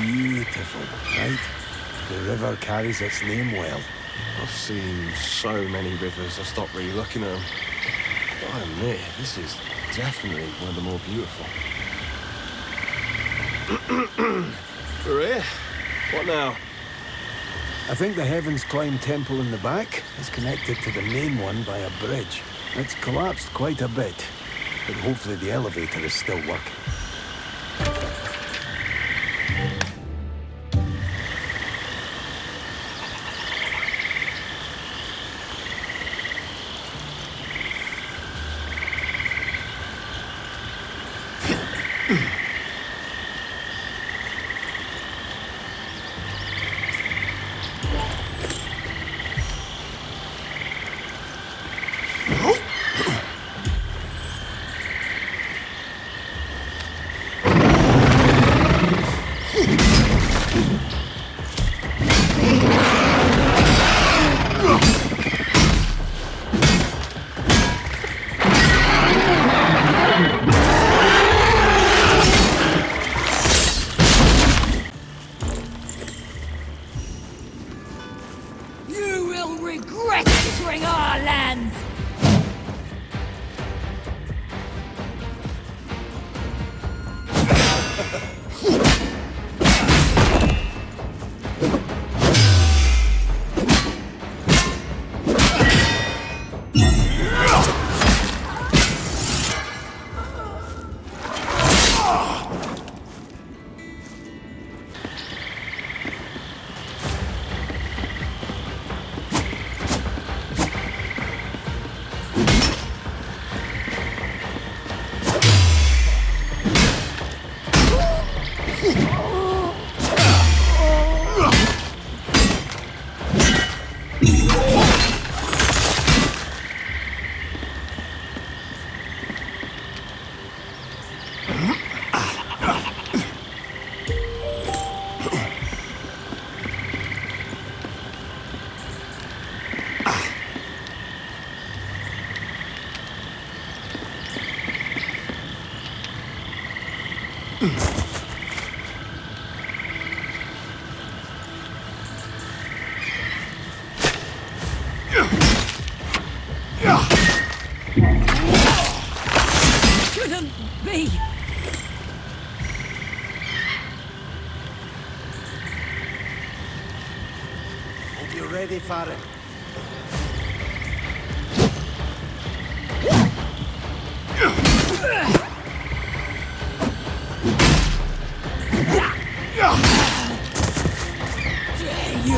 Beautiful, right? The river carries its name well. I've seen so many rivers, I stopped really looking at them. But I admit, this is definitely one of the more beautiful. We're here. What now? I think the Heaven's Climb temple in the back is connected to the main one by a bridge. It's collapsed quite a bit, but hopefully the elevator is still working. You will regret entering our lands! Couldn't be! Hope you're ready for it. Dare you!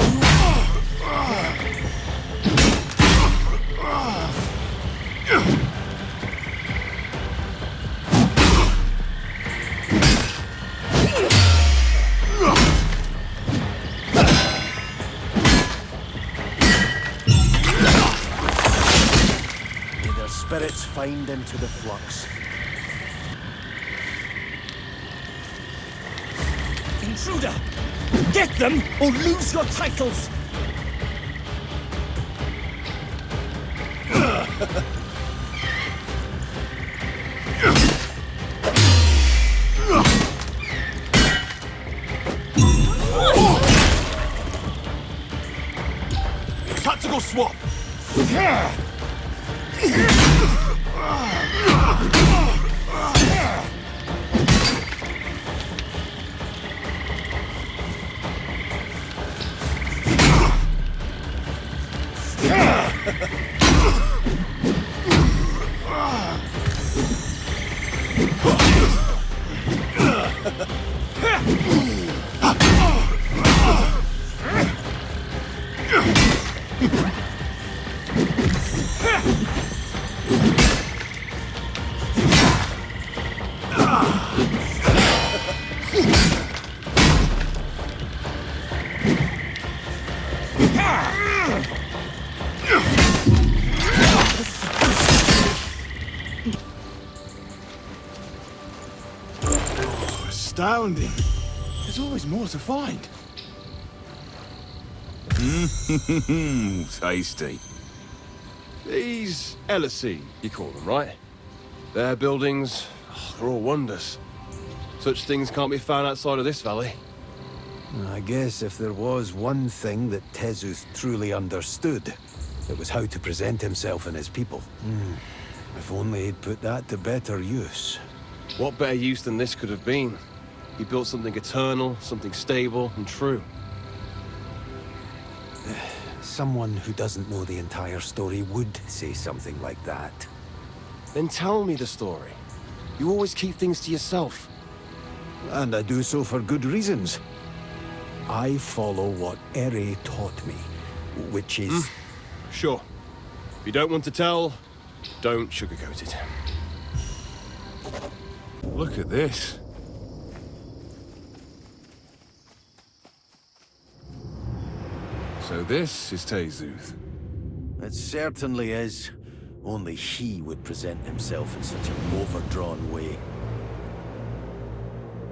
May their spirits find into the flux. Intruder! Get them or lose your titles! Tactical swap! Astounding. There's always more to find. Tasty. These Elysee, you call them, right? Their buildings, they're all wonders. Such things can't be found outside of this valley. I guess if there was one thing that Tezuth truly understood, it was how to present himself and his people. If only he'd put that to better use. What better use than this could have been? He built something eternal, something stable and true. Someone who doesn't know the entire story would say something like that. Then tell me the story. You always keep things to yourself. And I do so for good reasons. I follow what Eri taught me, which is... Sure. If you don't want to tell, don't sugarcoat it. Look at this. So this is Tezuth. It certainly is. Only he would present himself in such an overdrawn way.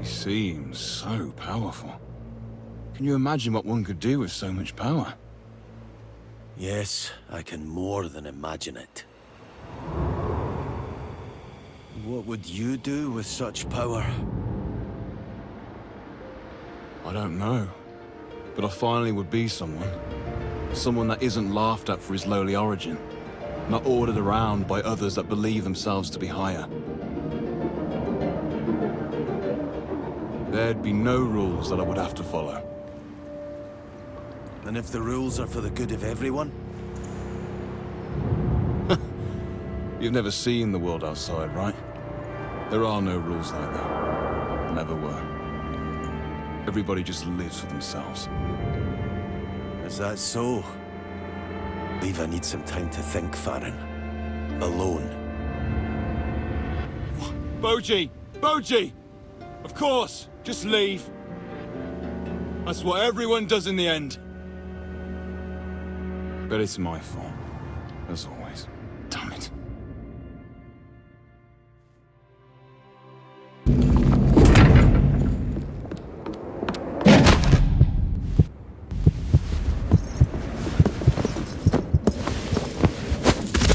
He seems so powerful. Can you imagine what one could do with so much power? Yes, I can more than imagine it. What would you do with such power? I don't know. But I finally would be someone. Someone that isn't laughed at for his lowly origin. Not ordered around by others that believe themselves to be higher. There'd be no rules that I would have to follow. And if the rules are for the good of everyone? You've never seen the world outside, right? There are no rules like that. Never were. Everybody just lives for themselves. Is that so? Believe I need some time to think, Farron. Alone. Boji! Boji! Of course! Just leave. That's what everyone does in the end. But it's my fault. As always. Damn it.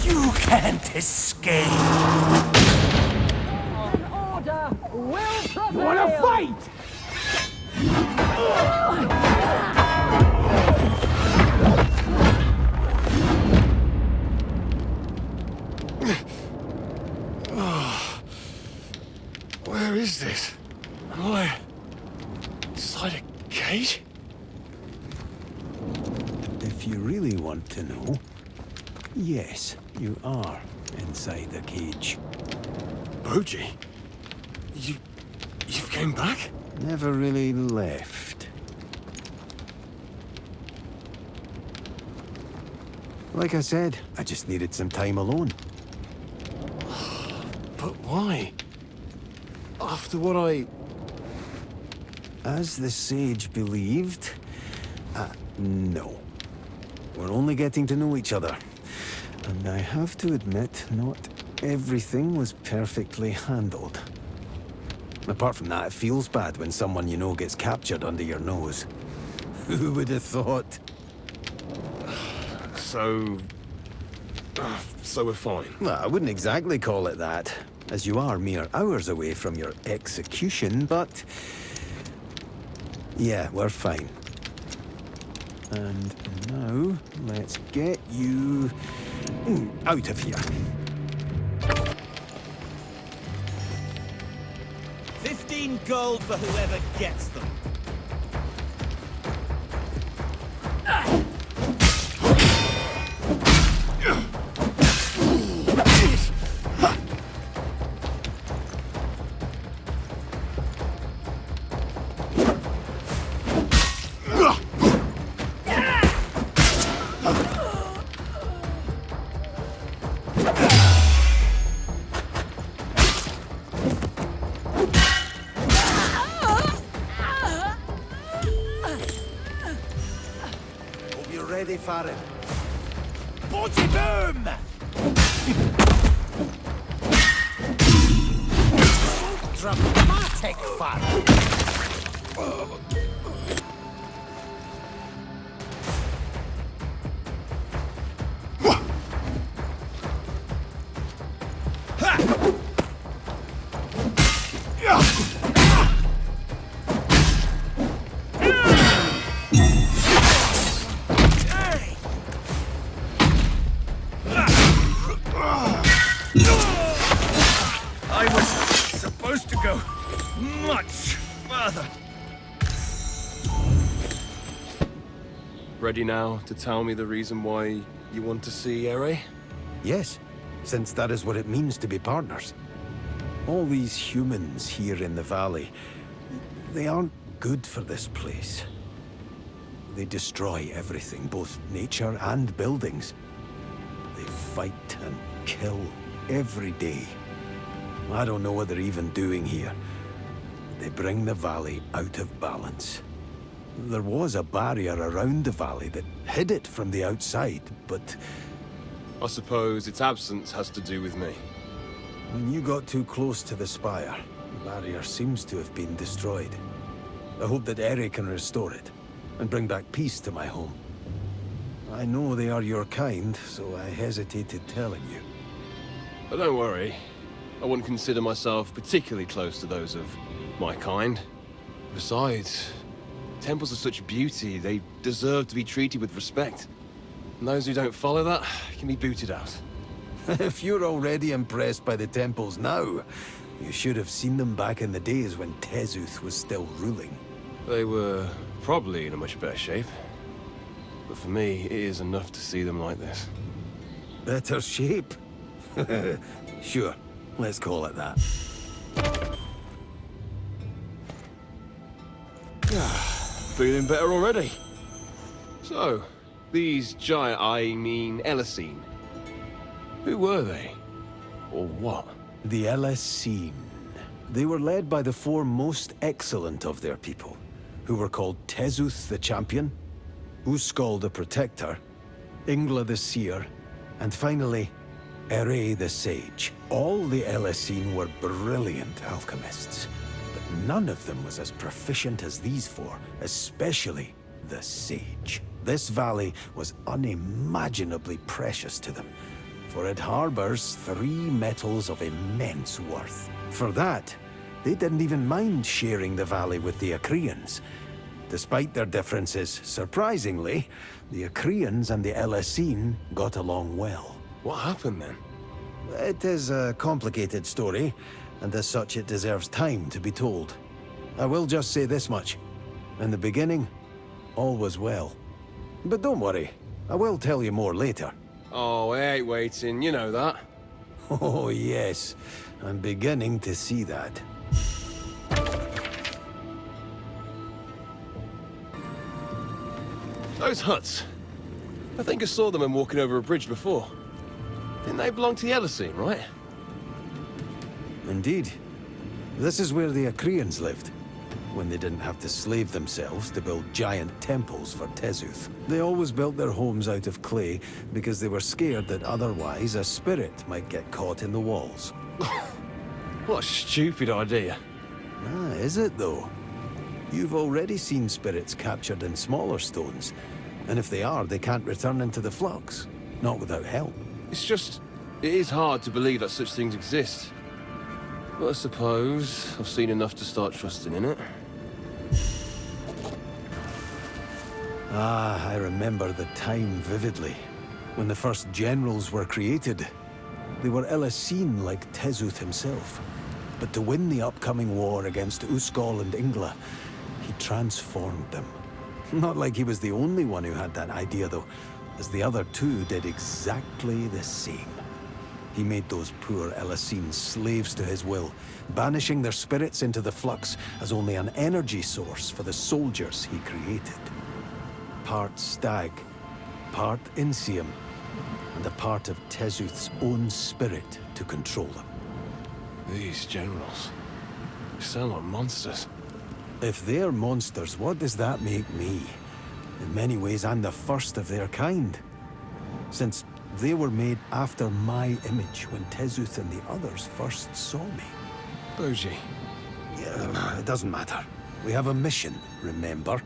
You can't escape! An order will prevail! You wanna fight? Where is this? Am I inside a cage? If you really want to know, yes, you are inside the cage. Boji? You came back? Never really left. Like I said, I just needed some time alone. But why? After what I... As the sage believed, no. We're only getting to know each other. And I have to admit, not everything was perfectly handled. Apart from that, it feels bad when someone you know gets captured under your nose. Who would have thought? So we're fine. Well, I wouldn't exactly call it that, as you are mere hours away from your execution, but... yeah, we're fine. And now, let's get you... out of here. 15 gold for whoever gets them. Hope you're ready, Farron. Body boom! Dramatic fun! further. Ready now to tell me the reason why you want to see Ere? Yes, since that is what it means to be partners. All these humans here in the valley, they aren't good for this place. They destroy everything, both nature and buildings. They fight and kill every day. I don't know what they're even doing here. They bring the valley out of balance. There was a barrier around the valley that hid it from the outside, but I suppose its absence has to do with me. when you got too close to the spire, the barrier seems to have been destroyed. I hope that Ere can restore it and bring back peace to my home. I know they are your kind, so I hesitated telling you. But don't worry. I wouldn't consider myself particularly close to those of my kind. Besides, temples of such beauty, they deserve to be treated with respect. And those who don't follow that can be booted out. If you're already impressed by the temples now, you should have seen them back in the days when Tezuth was still ruling. They were probably in a much better shape. But for me, it is enough to see them like this. Better shape? Sure, let's call it that. Feeling better already. So, these giant, Elisine. Who were they? Or what? The Elisine. They were led by the four most excellent of their people, who were called Tezuth the Champion, Uskal the Protector, Ingla the Seer, and finally, Ere the Sage. All the Elisine were brilliant alchemists, but none of them was as proficient as these four, especially the Sage. This valley was unimaginably precious to them, for it harbors 3 metals of immense worth. For that, they didn't even mind sharing the valley with the Acreans. Despite their differences, surprisingly, the Acreans and the Elisine got along well. What happened then? It is a complicated story, and as such it deserves time to be told. I will just say this much. In the beginning, all was well. But don't worry, I will tell you more later. Oh, I ain't waiting, you know that. Oh yes, I'm beginning to see that. Those huts. I think I saw them when walking over a bridge before. Didn't they belong to the Elisine, right? Indeed. This is where the Acreans lived, when they didn't have to slave themselves to build giant temples for Tezuth. They always built their homes out of clay because they were scared that otherwise a spirit might get caught in the walls. What a stupid idea. Ah, is it though? You've already seen spirits captured in smaller stones, and if they are, they can't return into the flux. Not without help. It's just, it is hard to believe that such things exist. But I suppose I've seen enough to start trusting in it. Ah, I remember the time vividly. When the first generals were created, they were Elisine like Tezuth himself. But to win the upcoming war against Uskal and Ingla, he transformed them. Not like he was the only one who had that idea, though, as the other two did exactly the same. He made those poor Elisine slaves to his will, banishing their spirits into the flux as only an energy source for the soldiers he created. Part stag, part Insium, and a part of Tezuth's own spirit to control them. These generals, they sound like monsters. If they're monsters, what does that make me? In many ways, I'm the first of their kind. Since they were made after my image when Tezuth and the others first saw me. Boji, Yeah, it doesn't matter. We have a mission, remember?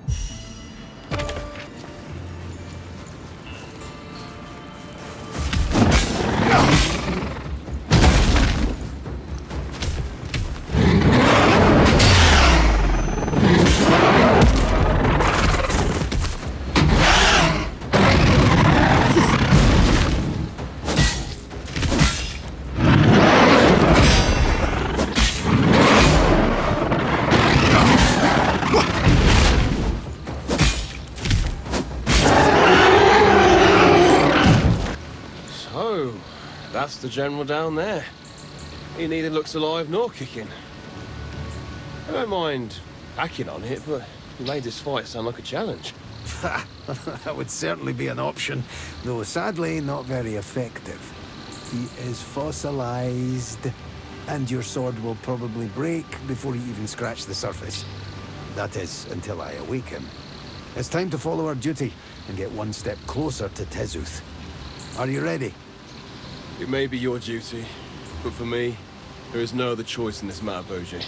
That's the general down there. He neither looks alive nor kicking. I don't mind hacking on it, but you made this fight sound like a challenge. That would certainly be an option, though sadly not very effective. He is fossilized, and your sword will probably break before you even scratch the surface. That is, until I awaken. It's time to follow our duty and get one step closer to Tezuth. Are you ready? It may be your duty, but for me, there is no other choice in this matter, Boji.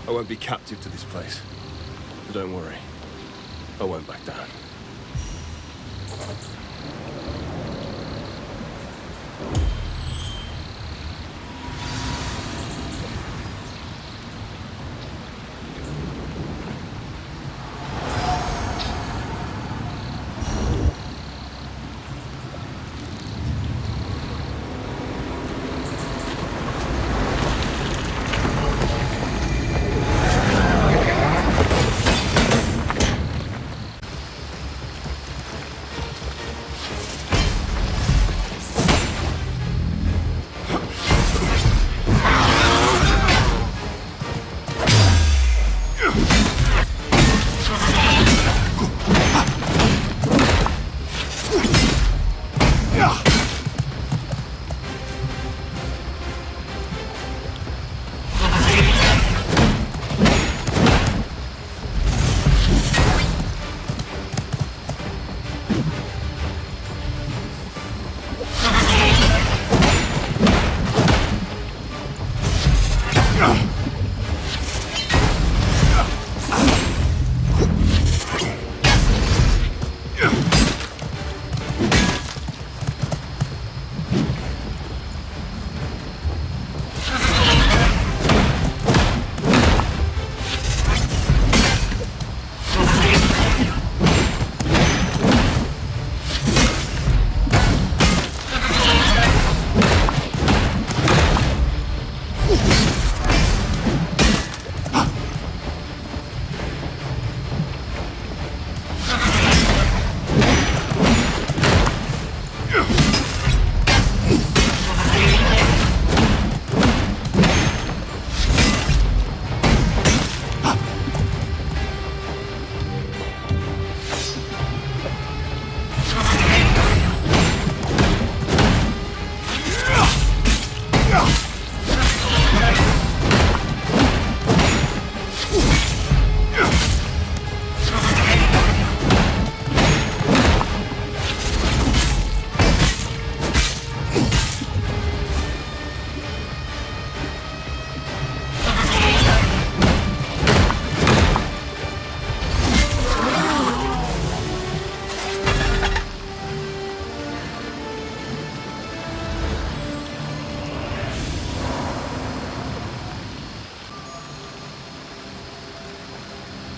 I won't be captive to this place. But don't worry, I won't back down.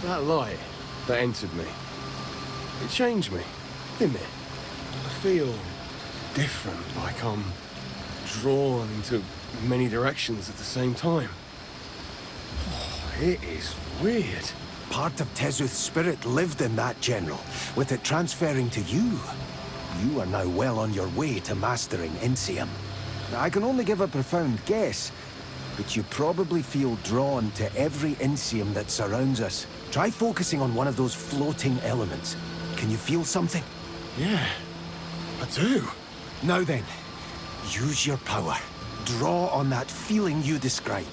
That light that entered me, it changed me, didn't it? I feel different, like I'm drawn into many directions at the same time. It is weird. Part of Tezuth's spirit lived in that, General, with it transferring to you. You are now well on your way to mastering Incium. I can only give a profound guess, but you probably feel drawn to every Incium that surrounds us. Try focusing on one of those floating elements. Can you feel something? Yeah, I do. Now then, use your power. Draw on that feeling you described.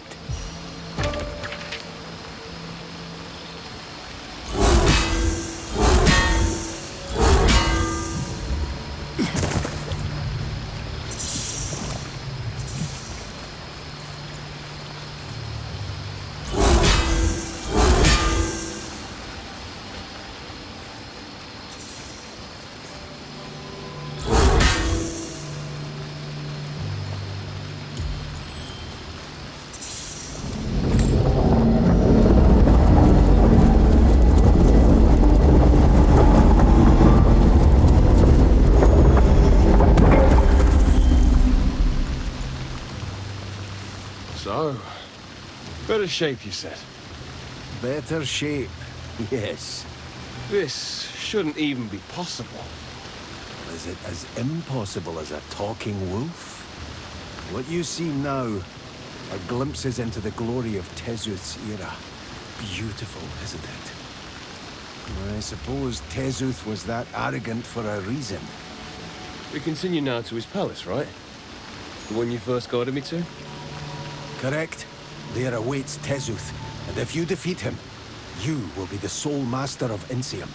So, better shape, you said. Better shape, yes. This shouldn't even be possible. Is it as impossible as a talking wolf? What you see now are glimpses into the glory of Tezuth's era. Beautiful, isn't it? I suppose Tezuth was that arrogant for a reason. We continue now to his palace, right? The one you first guided me to? Correct. There awaits Tezuth, and if you defeat him, you will be the sole master of Insium.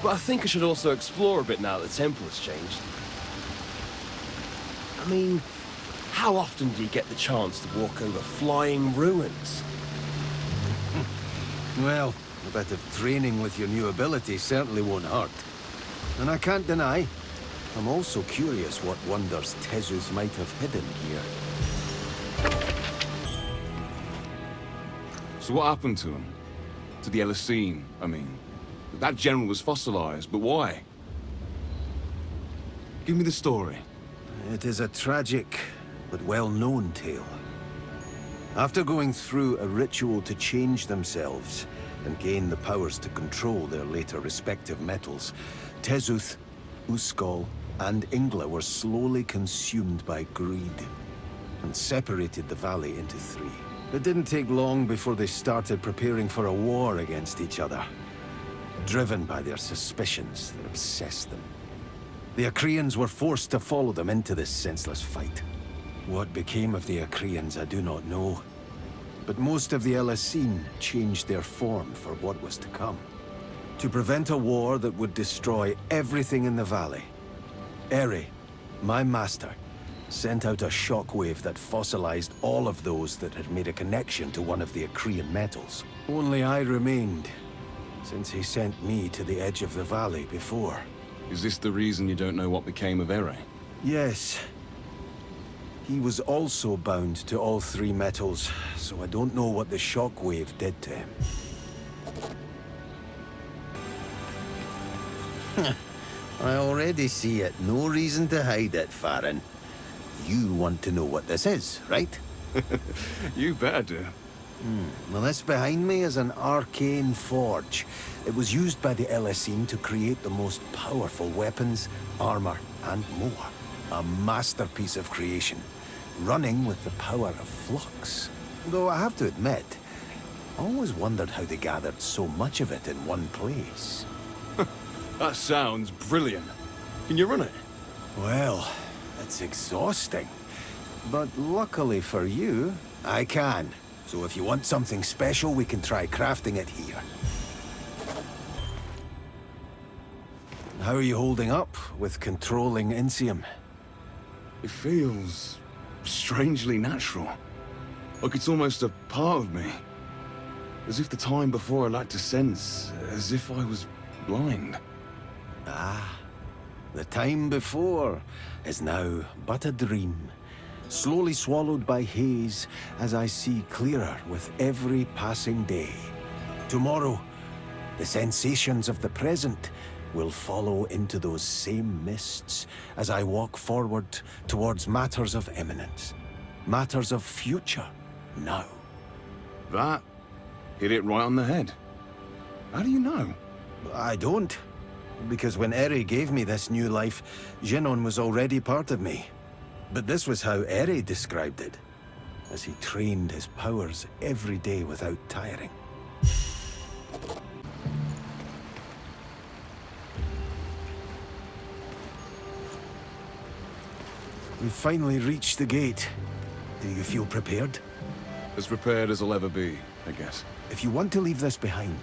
But I think I should also explore a bit now that the temple has changed. I mean, how often do you get the chance to walk over flying ruins? Well, a bit of training with your new ability certainly won't hurt. And I can't deny, I'm also curious what wonders Tezuth might have hidden here. So what happened to him? To the Elisine, I mean. That general was fossilized, but why? Give me the story. It is a tragic but well-known tale. After going through a ritual to change themselves and gain the powers to control their later respective metals, Tezuth, Uskal, and Ingla were slowly consumed by greed and separated the valley into three. It didn't take long before they started preparing for a war against each other, driven by their suspicions that obsessed them. The Achaeans were forced to follow them into this senseless fight. What became of the Achaeans, I do not know. But most of the Elisine changed their form for what was to come. To prevent a war that would destroy everything in the valley, Eri, my master, sent out a shockwave that fossilized all of those that had made a connection to one of the Achaean metals. Only I remained, since he sent me to the edge of the valley before. Is this the reason you don't know what became of Ere? Yes. He was also bound to all three metals, so I don't know what the shockwave did to him. I already see it. No reason to hide it, Farron. You want to know what this is, right? You better do. Well, this behind me is an arcane forge. It was used by the Elisine to create the most powerful weapons, armor, and more. A masterpiece of creation, running with the power of flux. Though I have to admit, I always wondered how they gathered so much of it in one place. That sounds brilliant. Can you run it? Well, it's exhausting. But luckily for you, I can. So if you want something special, we can try crafting it here. How are you holding up with controlling Insium? It feels strangely natural. Like it's almost a part of me. As if the time before I lacked a sense, as if I was blind. Ah, the time before is now but a dream, slowly swallowed by haze as I see clearer with every passing day. Tomorrow, the sensations of the present will follow into those same mists as I walk forward towards matters of eminence, matters of future now. That hit it right on the head. How do you know? I don't. Because when Eri gave me this new life, Jinon was already part of me. But this was how Eri described it, as he trained his powers every day without tiring. We've finally reached the gate. Do you feel prepared? As prepared as I'll ever be, I guess. If you want to leave this behind,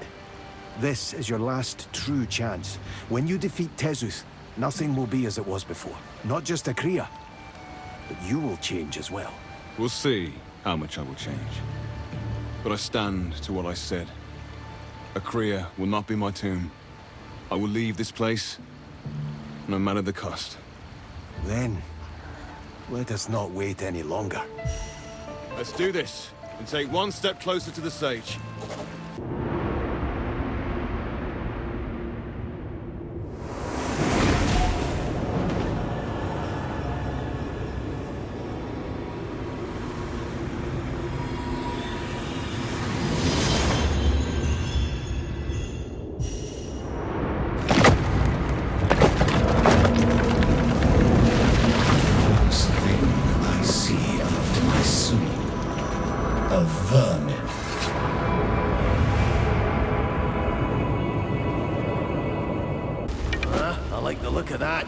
this is your last true chance. When you defeat Tezuth, nothing will be as it was before. Not just Akria, but you will change as well. We'll see how much I will change. But I stand to what I said. Akria will not be my tomb. I will leave this place, no matter the cost. Then, let us not wait any longer. Let's do this, and take one step closer to the sage. look at that.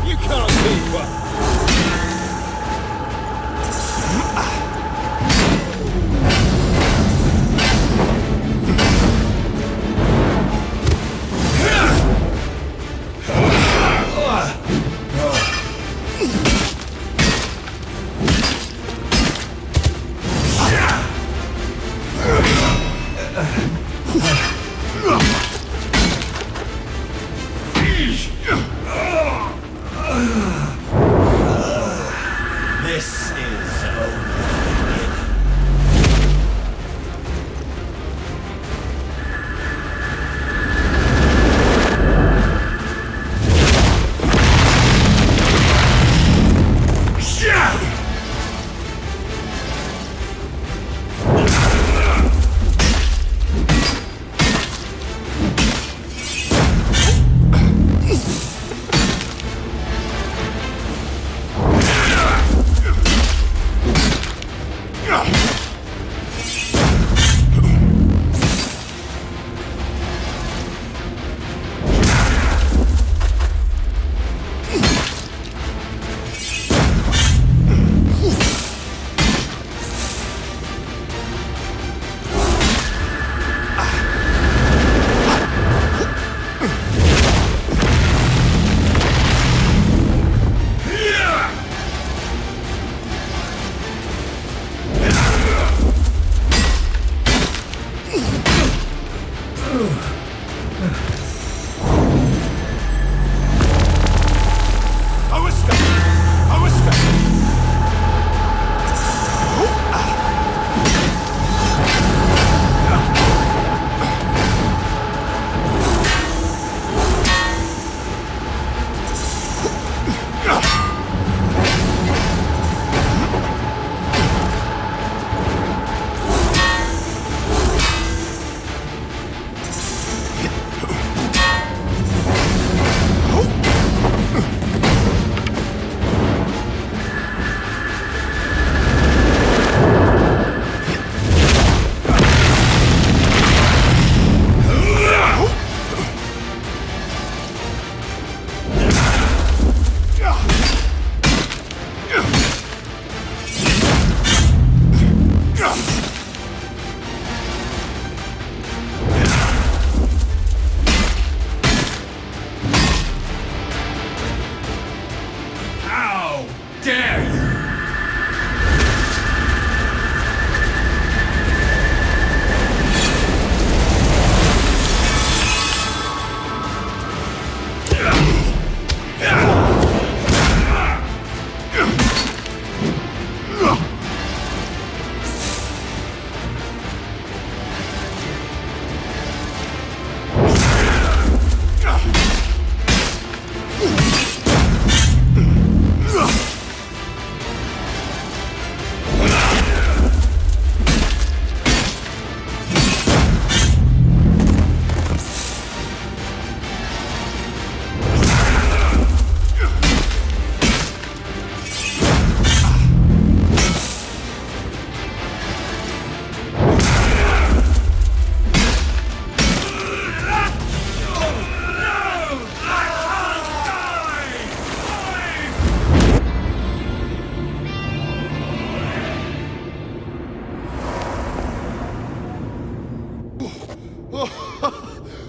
You can't keep up. This is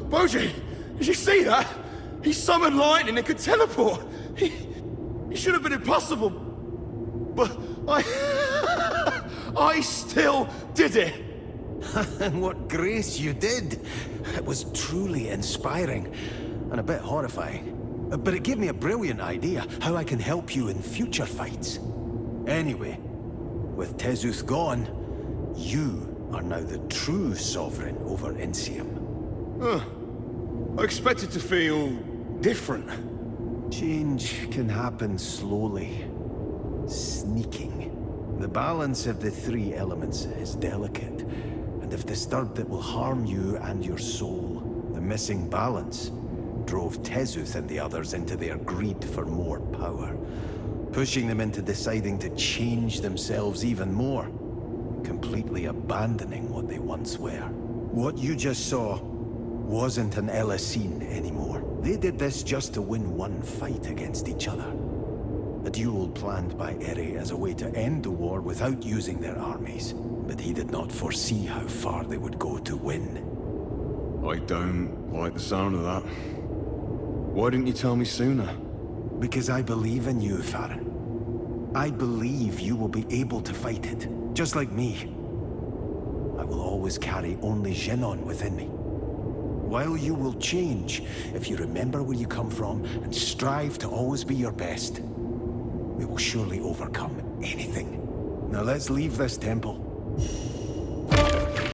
Boji, did you see that? He summoned lightning and could teleport. He should have been impossible. But I still did it. And what grace you did. It was truly inspiring and a bit horrifying. But it gave me a brilliant idea how I can help you in future fights. Anyway, with Tezuth gone, you are now the true sovereign over Insium. I expected to feel different. Change can happen slowly, sneaking. The balance of the three elements is delicate, and if disturbed it will harm you and your soul. The missing balance drove Tezuth and the others into their greed for more power, pushing them into deciding to change themselves even more, completely abandoning what they once were. What you just saw wasn't an Elisine anymore. They did this just to win one fight against each other. A duel planned by Eri as a way to end the war without using their armies. But he did not foresee how far they would go to win. I don't like the sound of that. Why didn't you tell me sooner? Because I believe in you, Farron. I believe you will be able to fight it, just like me. I will always carry only Genon within me. While you will change, if you remember where you come from and strive to always be your best, we will surely overcome anything. Now let's leave this temple.